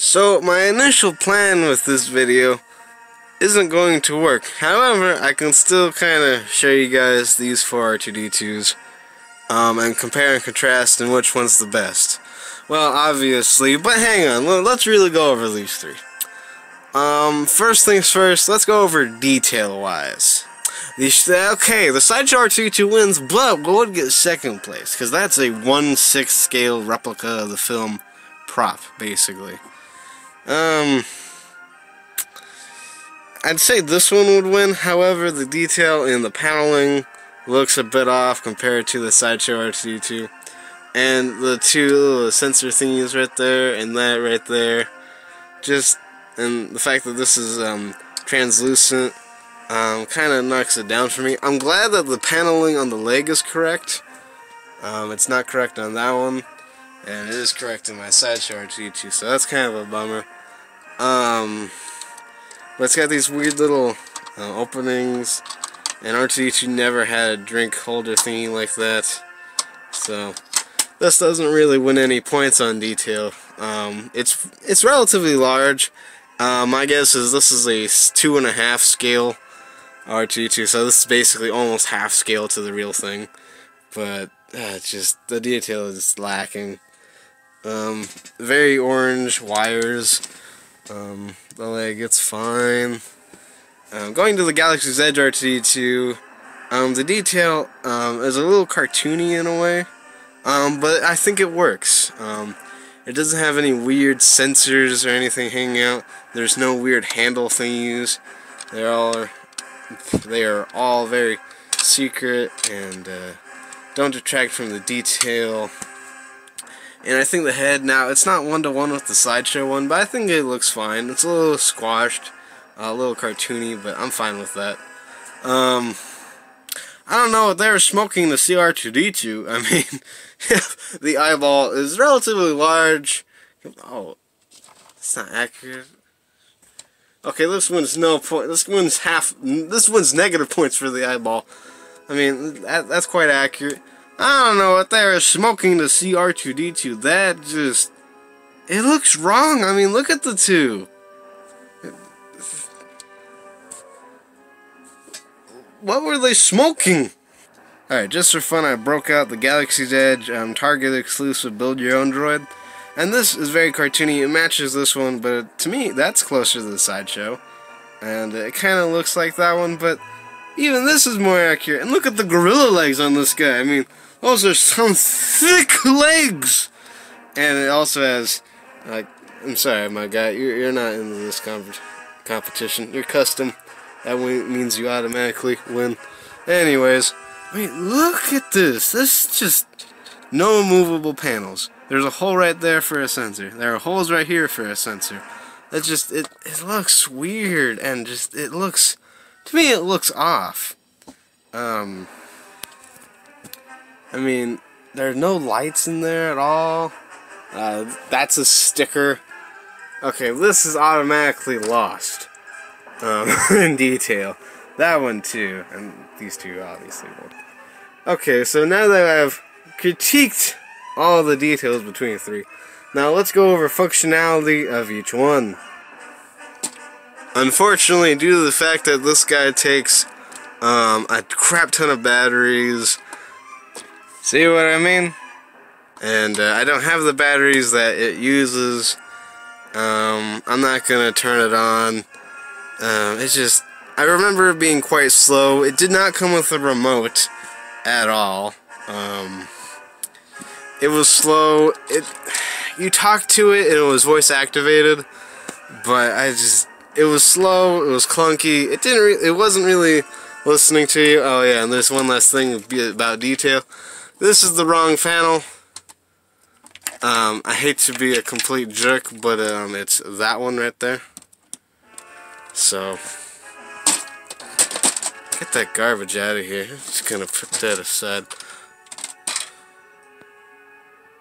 So my initial plan with this video isn't going to work. However, I can still kind of show you guys these four R2d2s and compare and contrast and which one's the best. Well, obviously, but hang on, let's really go over these three. First things first, let's go over detail-wise. Okay, the Sideshow R2d2 wins, but would get second place, because that's a 1/6 scale replica of the film prop, basically. I'd say this one would win, however, the detail in the paneling looks a bit off compared to the Sideshow R2d2. And the two little sensor thingies right there, and that right there, and the fact that this is translucent, kind of knocks it down for me. I'm glad that the paneling on the leg is correct. It's not correct on that one, and it is correct in my Sideshow R2d2, so that's kind of a bummer. But it's got these weird little openings, and R2d2 never had a drink holder thingy like that, so this doesn't really win any points on detail. It's relatively large. My guess is this is a 2.5 scale R2d2, so this is basically almost half scale to the real thing. But it's just the detail is lacking. Very orange wires. The leg, it's fine. Going to the Galaxy's Edge R2d2, the detail is a little cartoony in a way, but I think it works. It doesn't have any weird sensors or anything hanging out. There's no weird handle thingies. They are all very secret and don't detract from the detail. And I think the head, now, it's not one-to-one with the Sideshow one, but I think it looks fine. It's a little squashed, a little cartoony, but I'm fine with that. I don't know what they were smoking the CR2D2. I mean, the eyeball is relatively large. Oh, it's not accurate. Okay, this one's no point. This one's negative points for the eyeball. I mean, that's quite accurate. I don't know what they were smoking to CR2D2. That just, it looks wrong. I mean, look at the two. What were they smoking? Alright, just for fun, I broke out the Galaxy's Edge Target exclusive Build Your Own Droid. And this is very cartoony. It matches this one, but to me, that's closer to the Sideshow. And it kind of looks like that one, but even this is more accurate. And look at the gorilla legs on this guy. I mean, those are some thick legs! And it also has, like, I'm sorry, my guy, you're not into this competition. You're custom. That means you automatically win. Anyways, I mean, look at this. This is just no movable panels. There's a hole right there for a sensor. There are holes right here for a sensor. It's just, it looks weird, and just, it looks, to me, it looks off. I mean, there are no lights in there at all. That's a sticker. Okay, this is automatically lost. In detail. That one too, and these two obviously won't. Okay, so now that I've critiqued all the details between the three, now let's go over functionality of each one. Unfortunately, due to the fact that this guy takes a crap ton of batteries, see what I mean? And I don't have the batteries that it uses. I'm not gonna turn it on. It's just, I remember it being quite slow. It did not come with a remote at all. It was slow. You talked to it and it was voice activated, but it was slow. It was clunky. It wasn't really listening to you. Oh yeah, and there's one last thing about detail. This is the wrong panel. I hate to be a complete jerk, but it's that one right there. So, get that garbage out of here. Just gonna put that aside.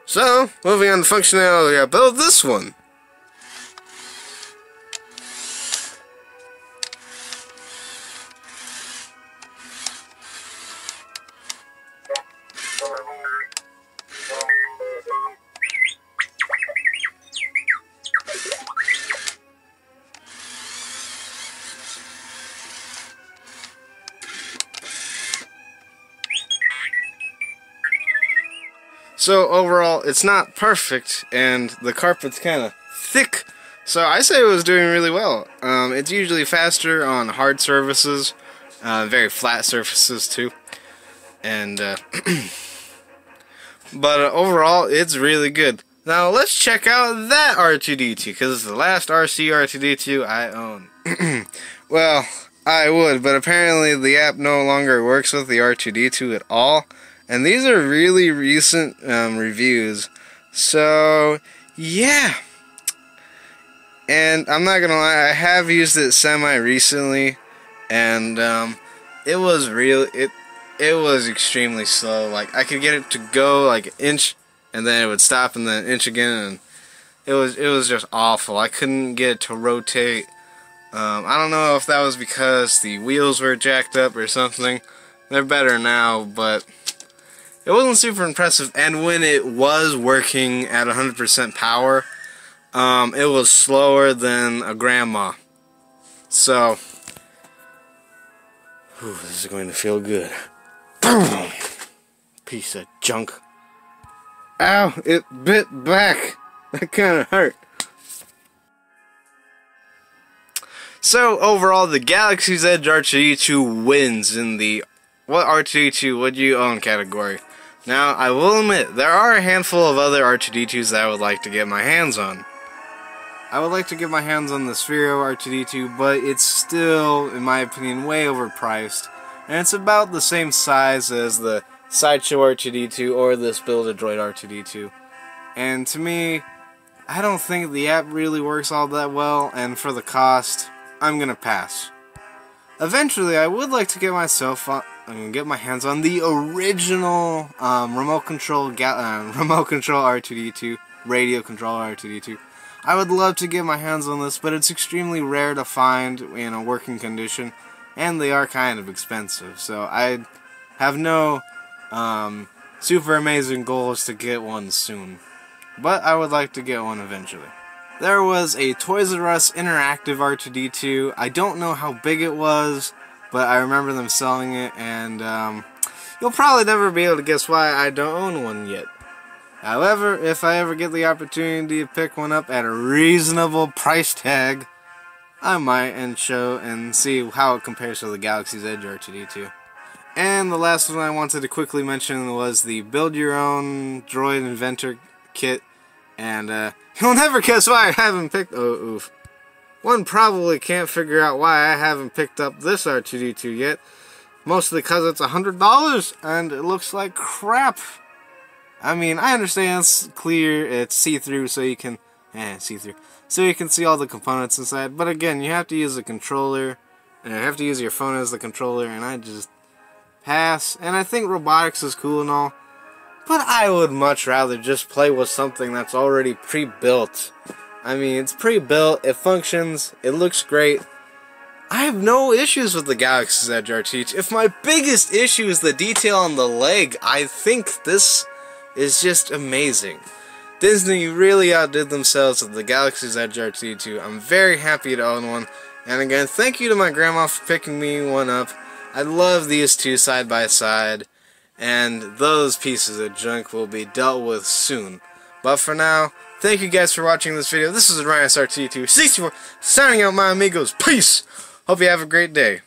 So, moving on to functionality, I built this one. So overall, it's not perfect, and the carpet's kind of thick. So I say it was doing really well. It's usually faster on hard surfaces, very flat surfaces too, and but overall, it's really good. Now let's check out that R2d2, because it's the last RC R2d2 I own. Well, I would, but apparently the app no longer works with the R2d2 at all. And these are really recent reviews. So, yeah. And I'm not gonna lie, I have used it semi-recently. And it was it was extremely slow. Like, I could get it to go like an inch, and then it would stop, and then an inch again, and it was just awful. I couldn't get it to rotate. I don't know if that was because the wheels were jacked up or something. They're better now, but it wasn't super impressive. And when it was working at 100% power, it was slower than a grandma. So, this is going to feel good. Piece of junk. Ow, it bit back. That kind of hurt. So overall, the Galaxy's Edge R2d2 wins in the what R2d2 would you own category. Now, I will admit, there are a handful of other R2d2s that I would like to get my hands on. I would like to get my hands on the Sphero R2d2, but it's still, in my opinion, way overpriced. And it's about the same size as the Sideshow R2d2 or this Build-A-Droid R2d2. And to me, I don't think the app really works all that well, and for the cost, I'm gonna pass. Eventually, I would like to get get my hands on the original remote control R2d2, radio controller R2d2. I would love to get my hands on this, but it's extremely rare to find in a working condition, and they are kind of expensive. So I have no super amazing goals to get one soon, but I would like to get one eventually. There was a Toys R Us interactive R2d2. I don't know how big it was, but I remember them selling it, and you'll probably never be able to guess why I don't own one yet. However, if I ever get the opportunity to pick one up at a reasonable price tag, I might and see how it compares to the Galaxy's Edge R2d2. And the last one I wanted to quickly mention was the Build Your Own Droid Inventor kit. And you'll never guess why I haven't picked... Oh, oof. One probably can't figure out why I haven't picked up this R2d2 yet. Mostly because it's $100 and it looks like crap. I mean, I understand it's clear, it's see-through, so you can... see-through. So you can see all the components inside. But again, you have to use a controller. And you have to use your phone as the controller, and I just pass. And I think robotics is cool and all. But I would much rather just play with something that's already pre-built. I mean, it's pre-built, it functions, it looks great. I have no issues with the Galaxy's Edge R2d2. If my biggest issue is the detail on the leg, I think this is just amazing. Disney really outdid themselves with the Galaxy's Edge R2d2. I'm very happy to own one. And again, thank you to my grandma for picking me one up. I love these two side by side. And those pieces of junk will be dealt with soon. But for now, thank you guys for watching this video. This is Ryan R2d2 64 signing out, my amigos. Peace! Hope you have a great day.